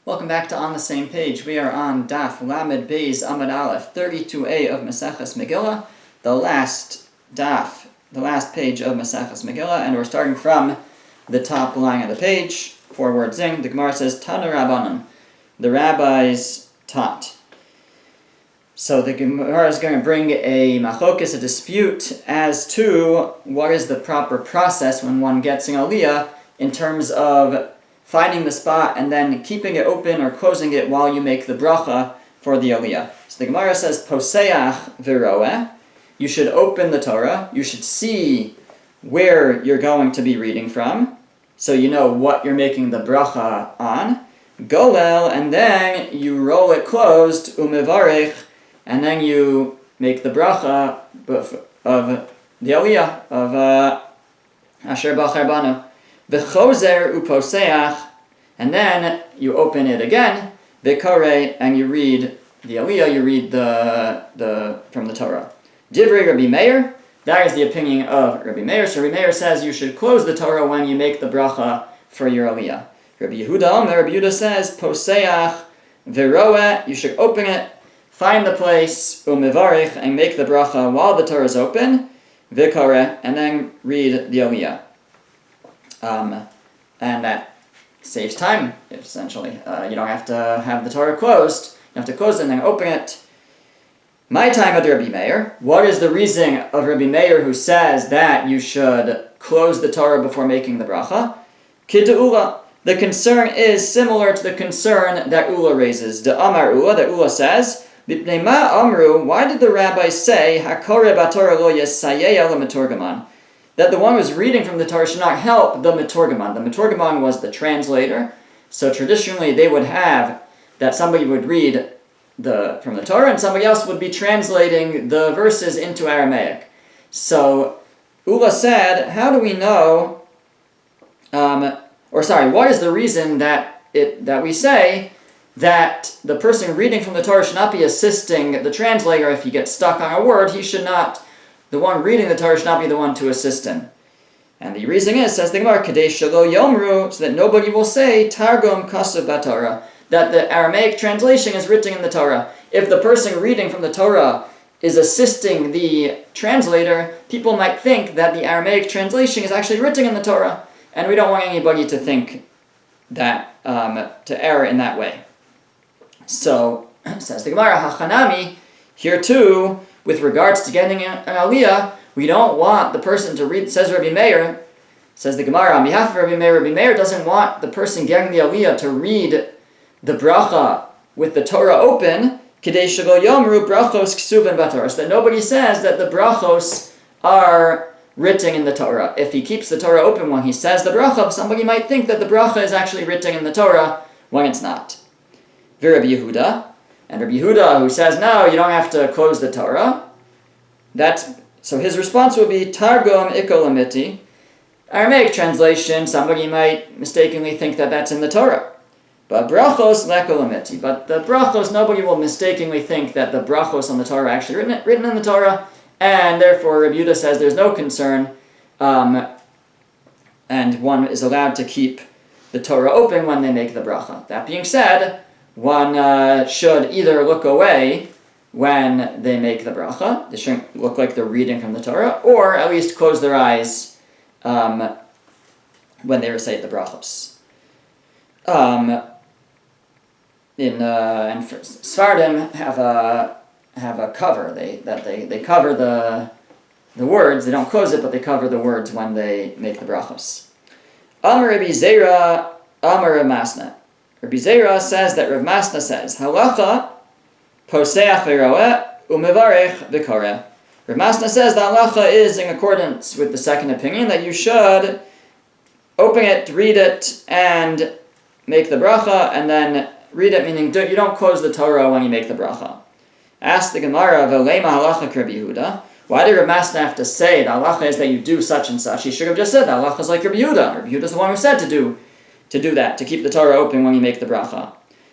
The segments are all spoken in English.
Welcome back to On the Same Page. We are on Daf Lamed Beis Amud Aleph, 32a of Maseches Megillah, the last Daf, the last page of Maseches Megillah, and we're starting from the top line of the page, 4 words in. The Gemara says, Tanu Rabbanan, the rabbis taught. So the Gemara is going to bring a machlokas, a dispute, as to what is the proper process when one gets an aliyah in terms of finding the spot and then keeping it open or closing it while you make the bracha for the aliyah. So the Gemara says, Poseach v'roeh, you should open the Torah, you should see where you're going to be reading from, so you know what you're making the bracha on. Golel, and then you roll it closed, umevarech, and then you make the bracha of the aliyah, of Asher Bachar Banu. V'chozer uposeach, and then you open it again, v'koreh, and you read the aliyah, you read the from the Torah. Divrei Rabbi Meir, that is the opinion of Rabbi Meir. So Rabbi Meir says you should close the Torah when you make the bracha for your aliyah. Rabbi Yehuda says, poseach v'roeh, you should open it, find the place, umevarich, and make the bracha while the Torah is open, v'koreh, and then read the aliyah. And that saves time, essentially. You don't have to have the Torah closed. You have to close it and then open it. My time of Rabbi Meir. What is the reason of Rabbi Meir who says that you should close the Torah before making the bracha? Kid'ula. The concern is similar to the concern that Ula raises. The Amar Ula, that Ula says, B'pnei ma amru, why did the rabbis say, Hakoreh b'Torah lo yesayeya l'metorgaman? That the one who's reading from the Torah should not help the metorgaman. The metorgaman was the translator. So traditionally they would have that somebody would read from the Torah and somebody else would be translating the verses into Aramaic. So Ula said, how do we know, what is the reason that we say that the person reading from the Torah should not be assisting the translator if he gets stuck on a word? The one reading the Torah should not be the one to assist him. And the reason is, says the Gemara, Kadei Shelo Yomru, so that nobody will say, Targum Kasav BaTorah, that the Aramaic translation is written in the Torah. If the person reading from the Torah is assisting the translator, people might think that the Aramaic translation is actually written in the Torah, and we don't want anybody to think that, to err in that way. So, says the Gemara, Hachanami, here too, with regards to getting an aliyah, we don't want the person to read, says Rabbi Meir, says the Gemara, on behalf of Rabbi Meir doesn't want the person getting the aliyah to read the bracha with the Torah open, Kidei Shelo Yomru brachos ksuven b'Torah, so that nobody says that the brachos are written in the Torah. If he keeps the Torah open when he says the bracha, somebody might think that the bracha is actually written in the Torah when it's not. Rabbi Yehuda, and Rabbi Yehuda, who says, no, you don't have to close the Torah. So his response would be, Targum ikolamiti. Aramaic translation, somebody might mistakenly think that that's in the Torah. But brachos lekolamiti. But the brachos, nobody will mistakenly think that the brachos on the Torah are actually written in the Torah. And therefore, Rabbi Yehuda says there's no concern. And one is allowed to keep the Torah open when they make the bracha. That being said, one should either look away when they make the bracha, they shouldn't look like they're reading from the Torah, or at least close their eyes when they recite the brachos. And Sfardim have a cover. They cover the words. They don't close it, but they cover the words when they make the brachos. Amar Rabbi Zera, Amar Rav Masna. Rabbi Zera says that Rav Masna says, Halacha poseach v'roeh umevarech v'koreh. Rav Masna says the halacha is in accordance with the second opinion, that you should open it, read it, and make the bracha, and then read it, meaning you don't close the Torah when you make the bracha. Ask the Gemara, V'leima halacha Rabbi Yehuda. Why did Rav Masna have to say the halacha is that you do such and such? He should have just said the halacha is like Rabbi Yehuda. Rabbi Yehuda is the one who said to do that, to keep the Torah open when you make the bracha.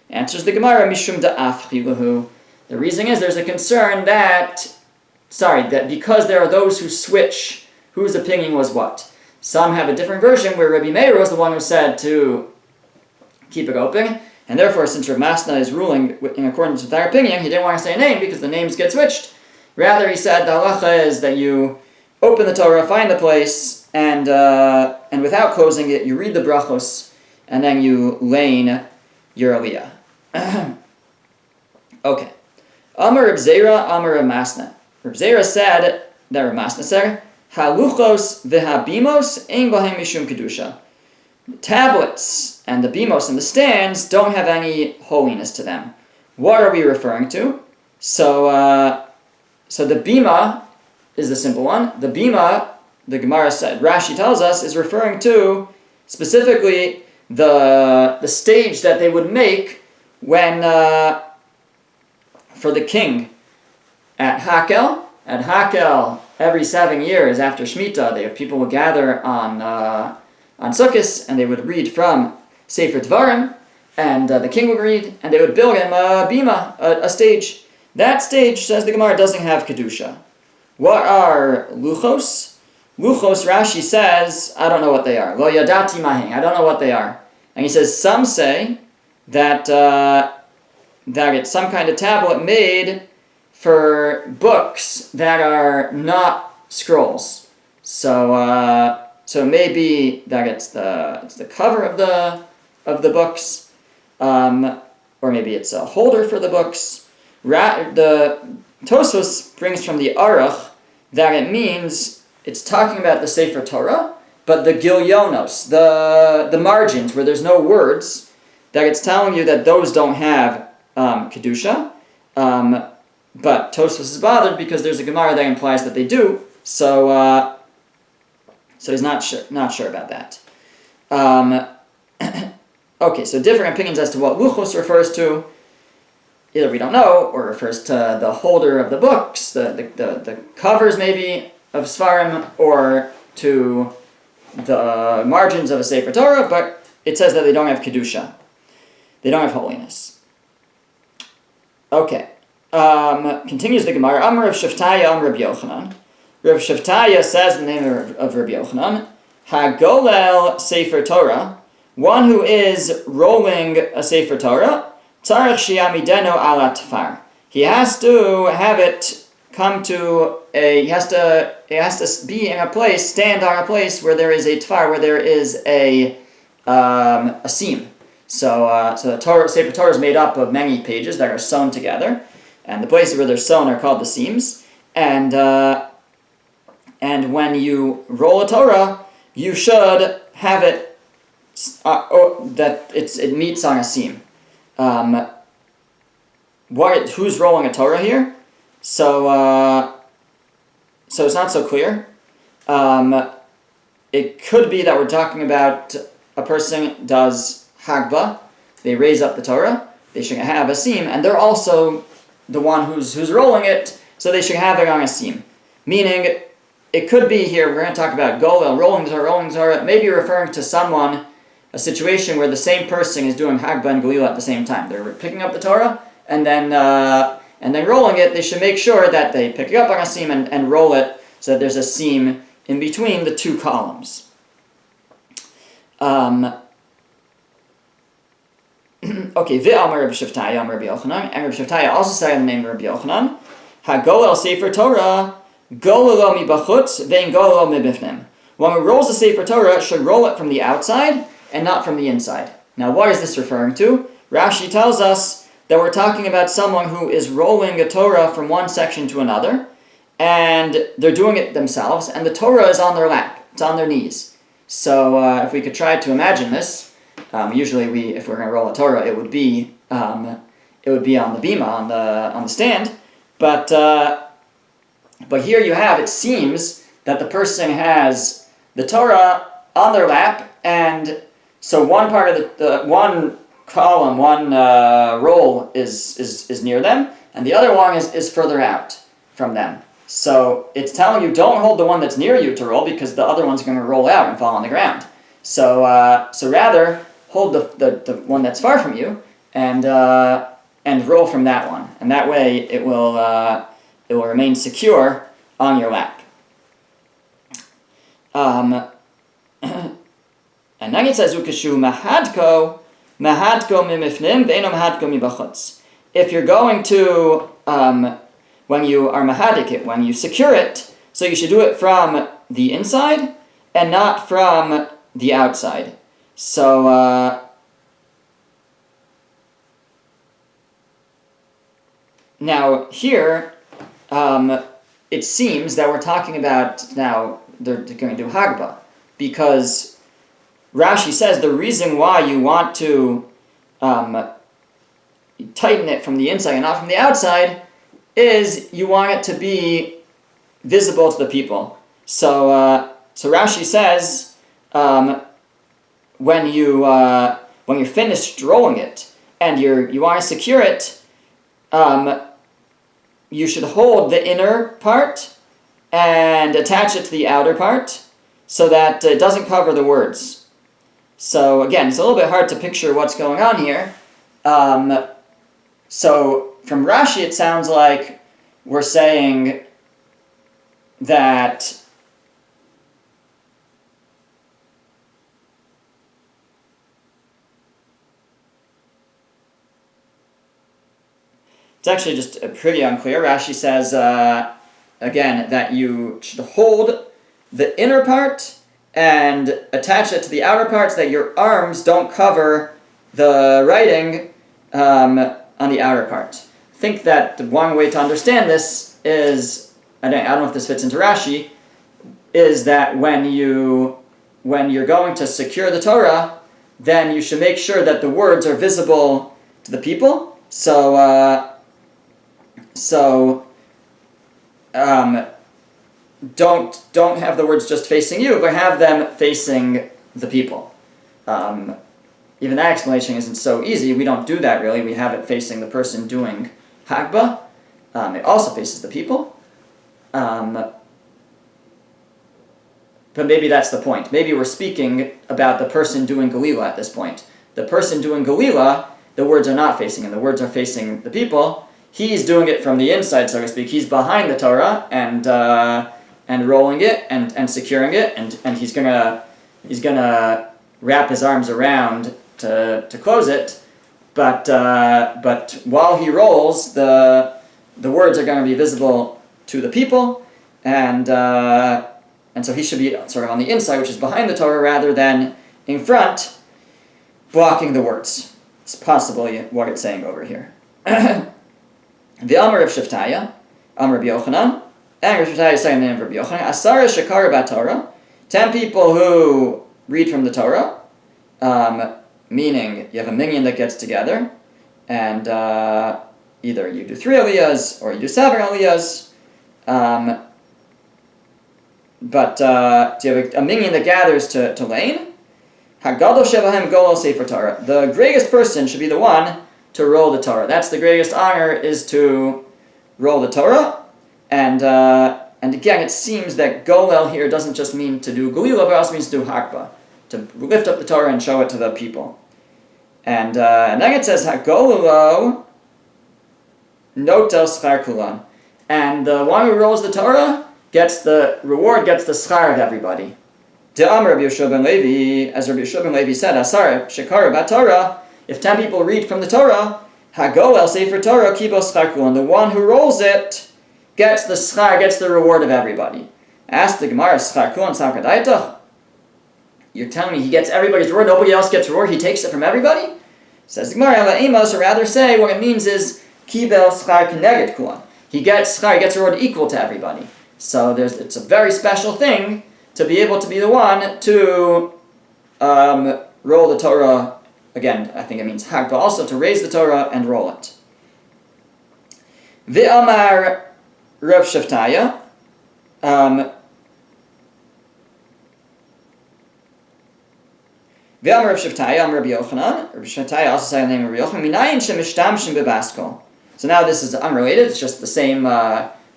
Answers the Gemara, Mishum da'af chiluhu. The reason is there's a concern that because there are those who switch whose opinion was what. Some have a different version where Rabbi Meir was the one who said to keep it open, And therefore, since Rav Masna is ruling in accordance with our opinion, he didn't want to say a name because the names get switched. Rather, he said the halacha is that you open the Torah, find the place, and without closing it, you read the brachos, and then you lane your aliyah. Okay. Amar Reb Zera, Amar Reb Masna. Reb Zera said that Reb Masna said, Haluchos v'habimos ein bahem mishum kedusha. The tablets and the bimos and the stands don't have any holiness to them. What are we referring to? So the bima is the simple one. The bima, the Gemara said, Rashi tells us, is referring to specifically the stage that they would make when for the king at Hakel. At Hakel, every 7 years after Shemitah, people would gather on Sukkot, and they would read from Sefer Dvarim, and the king would read, and they would build him a bima, a stage. That stage, says the Gemara, doesn't have kedusha. What are luchos? Luchos, Rashi says, I don't know what they are. Lo yadati mahing, I don't know what they are. And he says, some say that it's some kind of tablet made for books that are not scrolls. So it may be that it's the cover of the books, or maybe it's a holder for the books. The Tosfos brings from the Aruch that it means it's talking about the Sefer Torah, but the Gilyonos, the margins where there's no words, that it's telling you that those don't have kedusha. But Tosfos is bothered because there's a Gemara that implies that they do. So he's not sure about that. Okay, so different opinions as to what luchos refers to. Either we don't know, or refers to the holder of the books, the covers maybe of Sfarim, or to the margins of a Sefer Torah, but it says that they don't have Kedusha. They don't have holiness. Okay. Continues the Gemara. Amar Rav Shaftaya, Amar Rabbi Yochanan. Rav Shaftaya says in the name of Rabbi Yochanan, Hagolel Sefer Torah, one who is rolling a Sefer Torah, Tzarech shiamideno ala tfar. He has to have it come to he has to be in a place, stand on a place where there is a tfar, where there is a seam. So the Sefer Torah is made up of many pages that are sewn together, and the places where they're sewn are called the seams. And when you roll a Torah, you should have it that it meets on a seam. Who's rolling a Torah here? So it's not so clear. It could be that we're talking about a person does Hagbah, they raise up the Torah, they should have a seam, and they're also the one who's rolling it, so they should have it on a seam. Meaning, it could be here, we're going to talk about Golel, rolling the Torah, maybe referring to someone, a situation where the same person is doing Hagbah and Galila at the same time. They're picking up the Torah, and then rolling it. They should make sure that they pick it up on a seam and roll it so that there's a seam in between the two columns. Okay, V'amar Rabbi Shaftaya, Amar Rabbi Yochanan, and Rabbi Shaftaya also said in the name of Rabbi Yochanan, Hagolel Sefer Torah, Golelo mibachutz, vein golelo mibifnim. One who rolls the Sefer Torah should roll it from the outside and not from the inside. Now, what is this referring to? Rashi tells us that we're talking about someone who is rolling a Torah from one section to another, and they're doing it themselves, and the Torah is on their lap, it's on their knees. So if we could try to imagine this, usually if we're going to roll a Torah, it would be on the bima, on the stand, but here you have, it seems that the person has the Torah on their lap, and so one part of the one column, one roll is near them, and the other one is further out from them. So it's telling you, don't hold the one that's near you to roll, because the other one's going to roll out and fall on the ground. So rather hold the one that's far from you and roll from that one, and that way it will remain secure on your lap. And then it says, Ukashu mahadko, Mahadko mimifnim ve'eno mahadko mibachutz. If you're going to, when you are mahadik it, when you secure it, so you should do it from the inside and not from the outside. So, now here, it seems that we're talking about now they're going to do Hagba, because Rashi says the reason why you want to tighten it from the inside and not from the outside is you want it to be visible to the people. So Rashi says when you're finished rolling it and you want to secure it, you should hold the inner part and attach it to the outer part so that it doesn't cover the words. So again, it's a little bit hard to picture what's going on here. So from Rashi it sounds like we're saying that it's actually just pretty unclear. Rashi says, again, that you should hold the inner part and attach it to the outer part so that your arms don't cover the writing on the outer part. I think that the one way to understand this is, I don't know if this fits into Rashi, is that when you're going to secure the Torah, then you should make sure that the words are visible to the people. So don't have the words just facing you, but have them facing the people. Even that explanation isn't so easy. We don't do that really. We have it facing the person doing Hagba. It also faces the people. But maybe that's the point. Maybe we're speaking about the person doing Megillah at this point. The person doing Megillah, the words are not facing him. The words are facing the people. He's doing it from the inside, so to speak. He's behind the Torah and rolling it and securing it, and he's gonna wrap his arms around to close it. But while he rolls, the words are going to be visible to the people, and so he should be sort of on the inside, which is behind the Torah, rather than in front, blocking the words. It's possibly what it's saying over here. The Amar of Shiftaya, Amar Rabbi Yochanan, and Rabbi Shiftaya is saying the name of Rabbi Yochanan, Asara Shekara Torah, 10 people who read from the Torah, meaning you have a minion that gets together, and either you do 3 aliyahs or you do 7 aliyahs, but you have a minion that gathers to lane. Hagadol Shebahem Golol Sefer Torah. The greatest person should be the one to roll the Torah. That's the greatest honor, is to roll the Torah. And again, it seems that Golel here doesn't just mean to do Galila, but also means to do Hakba, to lift up the Torah and show it to the people. And then it says Hagolelo Notel Schar Kulan. And the one who rolls the Torah gets the reward, gets the schar of everybody. De'am Rabbi Yeshua ben Levi, as Rabbi Yeshua ben Levi said, Asar Shekara Torah, if 10 people read from the Torah, Hagolel Sefer Torah Kibo Schar Kulan. The one who rolls it gets the schar, gets the reward of everybody. Ask the Gemara, Schar Kulan Sakadaitach. You're telling me he gets everybody's reward, nobody else gets reward, he takes it from everybody? Says the Gemara, Amos, or rather say, what it means is, Kibel Schar Keneged Kulan. He gets schar, he gets reward equal to everybody. So it's a very special thing to be able to be the one to roll the Torah. Again, I think it means hag, but also to raise the Torah and roll it. V'amar Rav Shiftaya. V'amar Rav Shiftaya, Rabbi Yochanan. Rabbi Shiftaya also said the name of Rabbi Yochanan. Minayin shemishtamshim bebaskol. So now this is unrelated. It's just the same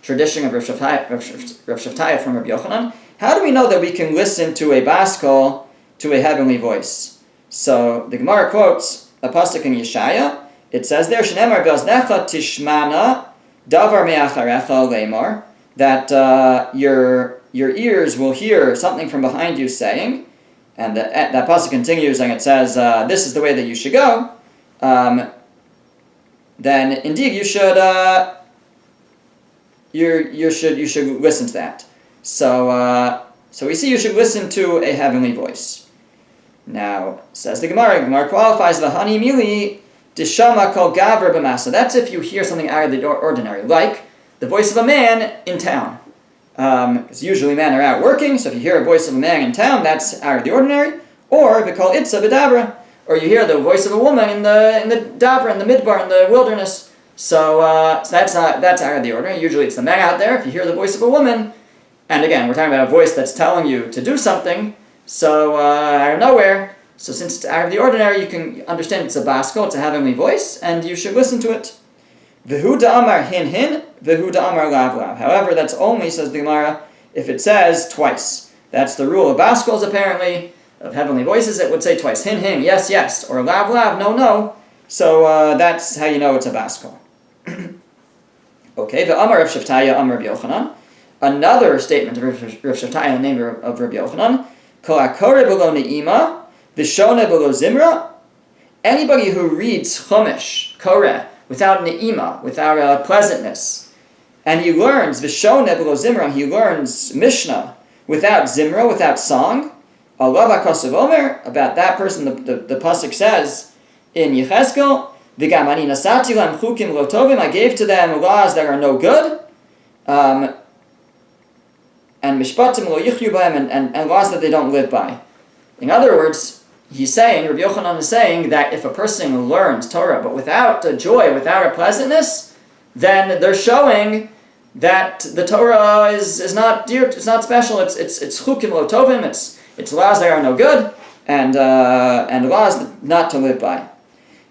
tradition of Rav Shiftaya from Rabbi Yochanan. How do we know that we can listen to a baskol, to a heavenly voice? So the Gemara quotes a pasuk in Yeshaya. It says there, "Shneimar v'oznecha tishmana davar me'acharecha leimar," that your ears will hear something from behind you saying, and that pasuk continues and it says, this is the way that you should go, then indeed you should you should listen to that. So we see you should listen to a heavenly voice. Now, says the Gemara qualifies v'hani mili dishama kol gavra b'masa. That's if you hear something out of the ordinary, like the voice of a man in town. Because usually men are out working, so if you hear a voice of a man in town, that's out of the ordinary. Or v'kol itza b'dabra, or you hear the voice of a woman in the dabra, in the midbar, in the wilderness. So that's out of the ordinary. Usually it's the man out there. If you hear the voice of a woman, and again, we're talking about a voice that's telling you to do something, so out of nowhere. So since it's out of the ordinary, you can understand it's a baskol, it's a heavenly voice, and you should listen to it. V'hu da'amar hin hin, v'hu da'amar lav lav. However, that's only, says the Gemara, if it says twice. That's the rule of baskols, apparently, of heavenly voices. It would say twice, hin hin, yes yes, or lav lav, no no. So that's how you know it's a baskol. Okay, the Amar Rav Shavtaya, Amar Rabbi Yochanan. Another statement of Rav Shavtaya, the name of Rabbi Yochanan. Kol hakore below ne'ima, v'shone below zimra. Anybody who reads Chumash, Koreh, without ne'ima, without pleasantness, and he learns v'shone below zimra, he learns Mishnah without zimra, without song. Alav HaKosav Omer, about that person, the pasuk says in Yechezkel, V'gam ani nasati lam chukim lo tovim, I gave to them laws that are no good, and mishpatim lo yichyu b'hem, and laws that they don't live by. In other words, he's saying, Rabbi Yochanan is saying that if a person learns Torah but without a joy, without a pleasantness, then they're showing that the Torah is not dear, it's not special. It's chukim lo tovim, it's laws that are no good, and laws not to live by.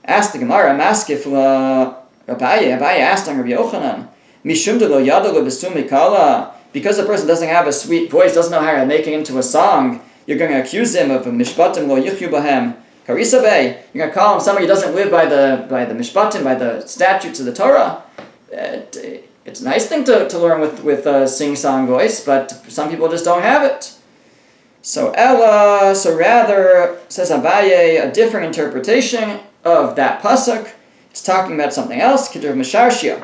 Asked the Gemara, Maskif Abaye asked on Rabbi Yochanan, Mishum de lo yada lo besum mikala, because the person doesn't have a sweet voice, doesn't know how to make it into a song, you're going to accuse him of mishpatim lo yichyu bahem. Karisa Bey, you're going to call him somebody who doesn't live by the mishpatim, by the statutes of the Torah. It's a nice thing to learn with a sing-song voice, but some people just don't have it. So rather, says Abaye, a different interpretation of that pasuk. It's talking about something else. Kedr Misharshia.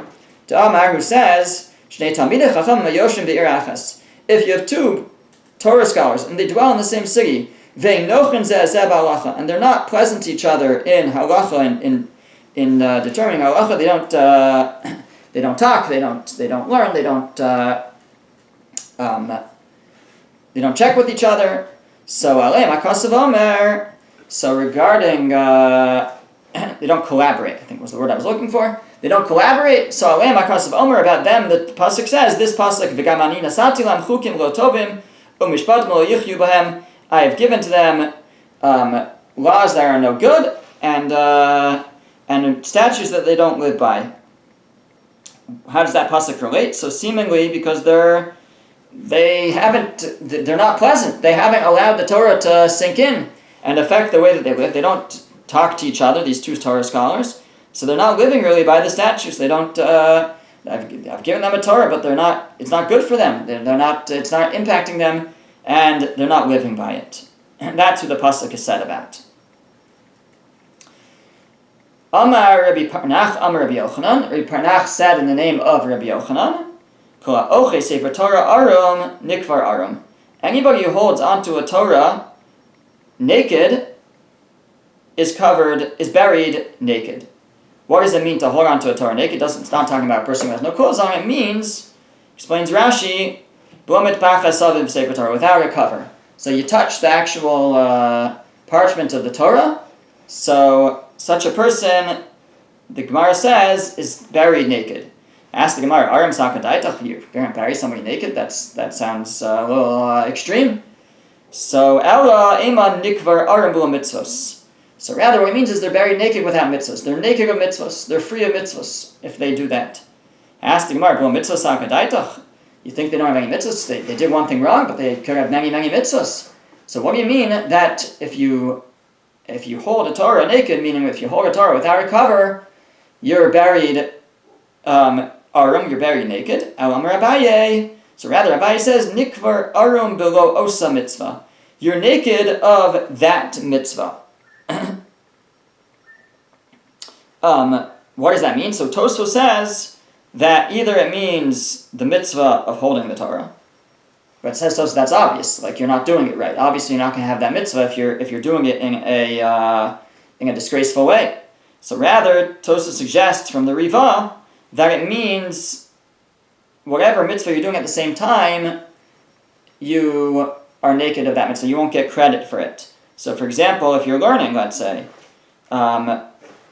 To Amar, who says, Shnei Talmidei Chacham Yoshim Be'ir Achas. If you have two Torah scholars and they dwell in the same city, ve'nochen zeh zeh b'halacha, and they're not pleasant to each other in halacha, in determining halacha, they don't talk, they don't learn, they don't check with each other. So Aleim HaKosav Omer. So regarding they don't collaborate, I think was the word I was looking for. They don't collaborate. So Aleim HaKosav Omer, about them, the pasuk says, this pasuk, V'gam ani nasati lam chukim lo tovim u'mishpatim lo yichyu bahem. I have given to them laws that are no good, and statutes that they don't live by. How does that pasuk relate? So seemingly because they're not pleasant. They haven't allowed the Torah to sink in and affect the way that they live. They don't talk to each other, these two Torah scholars. So they're not living really by the statutes. They don't. I've given them a Torah, but they're not. It's not good for them. They're not. It's not impacting them, and they're not living by it. And that's what the pasuk is said about. Amar Rabbi Parnach, Amar Rabbi Yochanan. Rabbi Parnach said in the name of Rabbi Yochanan, Kol ha'oche sefer Torah arum nikvar arum. Anybody who holds onto a Torah naked is buried naked. What does it mean to hold onto a Torah naked? It's not talking about a person who has no clothes on. It means, explains Rashi, blomit pachas saviv sefer Torah, without a cover. So you touch the actual parchment of the Torah. So such a person, the Gemara says, is buried naked. Ask the Gemara, Aram Sakadaitach, you're going to bury somebody naked? That sounds a little extreme. So Ella Eman Nikvar Aram Bula Mitzvos. So rather what it means is they're buried naked without mitzvos. They're naked of mitzvos. They're free of mitzvos if they do that. Ask the Gemara, Bula Mitzvos Sakadaitach. You think they don't have any mitzvos? They did one thing wrong, but they could have many, many mitzvos. So what do you mean that if you hold a Torah naked, meaning if you hold a Torah without a cover, you're buried arum, you're buried naked. Elam Rabbaye. So rather, Rabbaye says, Nikvar arum below osa mitzvah. you're naked of that mitzvah. What does that mean? So Tosfos says that either it means the mitzvah of holding the Torah, but it says Tosfos that's obvious, like you're not doing it right. Obviously, you're not going to have that mitzvah if you're doing it in a disgraceful way. So rather, Tosfos suggests from the Riva that it means whatever mitzvah you're doing at the same time, you are naked of that mitzvah. You won't get credit for it. So, for example, if you're learning, let's say,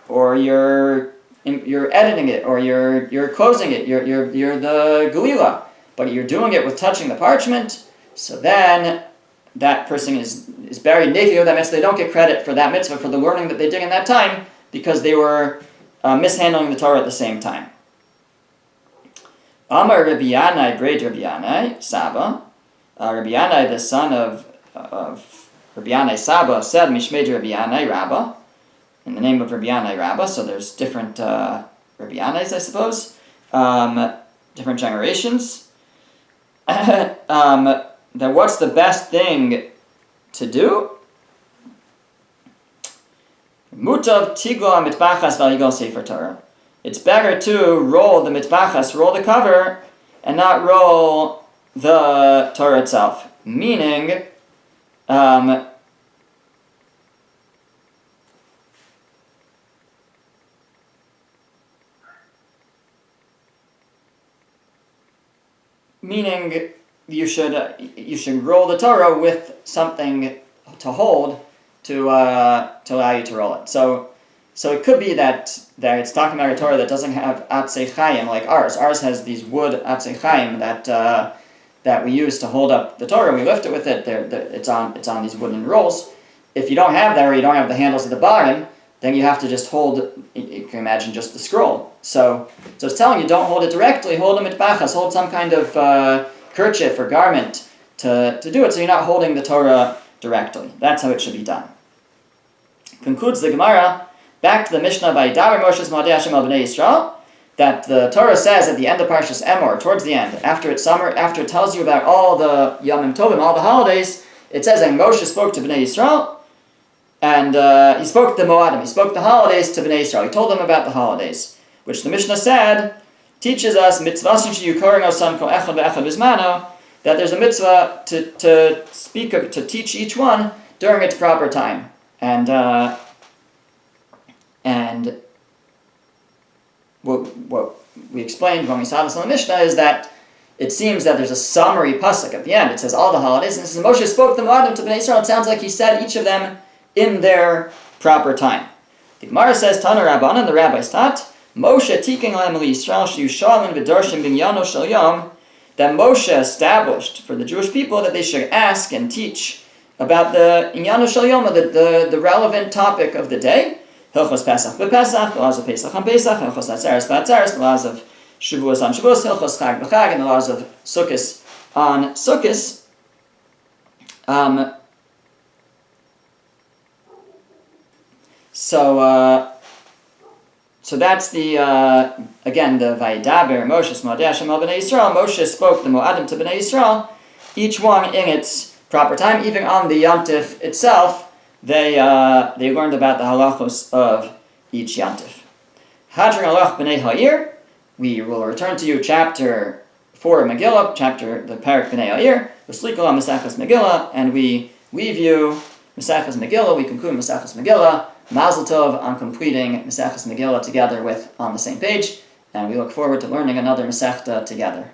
or you're editing it, or you're closing it, you're the Megillah, but you're doing it with touching the parchment, so then that person is buried naked of that mitzvah. They don't get credit for that mitzvah, for the learning that they did in that time, because they were mishandling the Torah at the same time. Amar Rabbi Yanai, great Rabbi Yanai, Saba. Rabbi Yanai, the son of Rabbi Yanai Saba, said, Mishmei Rabbi Yanai Rabba, in the name of Rabbi Yanai Rabba. So there's different Rabbi Yanais, I suppose, different generations. That what's the best thing to do? Mutav tigla mitbachas v'yigol sefer Torah. It's better to roll the mitbachas, roll the cover, and not roll the Torah itself. Meaning, you should roll the Torah with something to hold to allow you to roll it. So it could be that it's talking about a Torah that doesn't have atzei chayim like ours. Ours has these wood atzei chayim that we use to hold up the Torah. We lift it with it. It's on these wooden rolls. If you don't have that, or you don't have the handles at the bottom, then you have to just hold. You can imagine just the scroll. So it's telling you, don't hold it directly. Hold a mitbachas. Hold some kind of kerchief or garment to do it, so you're not holding the Torah directly. That's how it should be done. Concludes the Gemara, back to the Mishnah by Davar Moshe's Moadei Hashem al Bnei Yisrael, that the Torah says at the end of Parshas Emor, towards the end, after it tells you about all the Yomim Tovim, all the holidays, it says, and Moshe spoke to Bnei Yisrael, and he spoke to the Moadim, he spoke the holidays to Bnei Yisrael, he told them about the holidays, which the Mishnah said, teaches us, mitzvasin sheyukorin osan kol echad ve'echad bizmano, that there's a mitzvah to teach each one during its proper time. And what we explained when we saw this in the Mishnah is that it seems that there's a summary pasuk at the end. It says all the holidays, and it says Moshe spoke the Moadim to Bnei Yisrael. It sounds like he said each of them in their proper time. The Gemara says, Tana Rabbanan, the rabbis taught, Moshe tiking lahem Yisrael sheyushalmin v'darshim binyano shel yom, that Moshe established for the Jewish people that they should ask and teach about the Inyano Shel Yom, the relevant topic of the day. Hilchos Pesach b'Pesach, the laws of Pesach on Pesach, Hilchos Atzeres b'Atzeres, the laws of Shavuos on Shavuos, Hilchos Chag b'Chag, and the laws of Sukkos on Sukkos. So that's the again the Vayidaber Moshe Moadei Hashem al Bnei Yisrael. Moshe spoke the Moadim to Bnei Yisrael, each one in its proper time. Even on the Yom Tif itself, they learned about the halachos of each Yom Tif. Hadron Alach Bnei Ha'ir. We will return to you chapter 4 of Megillah, the Parak Bnei Ha'ir, V'slikol Mesachas Megillah, and we leave you Mesachas Megillah. We conclude Mesachas Megillah. Mazel Tov on completing Mesachas Megillah together with On the Same Page, and we look forward to learning another Masechta together.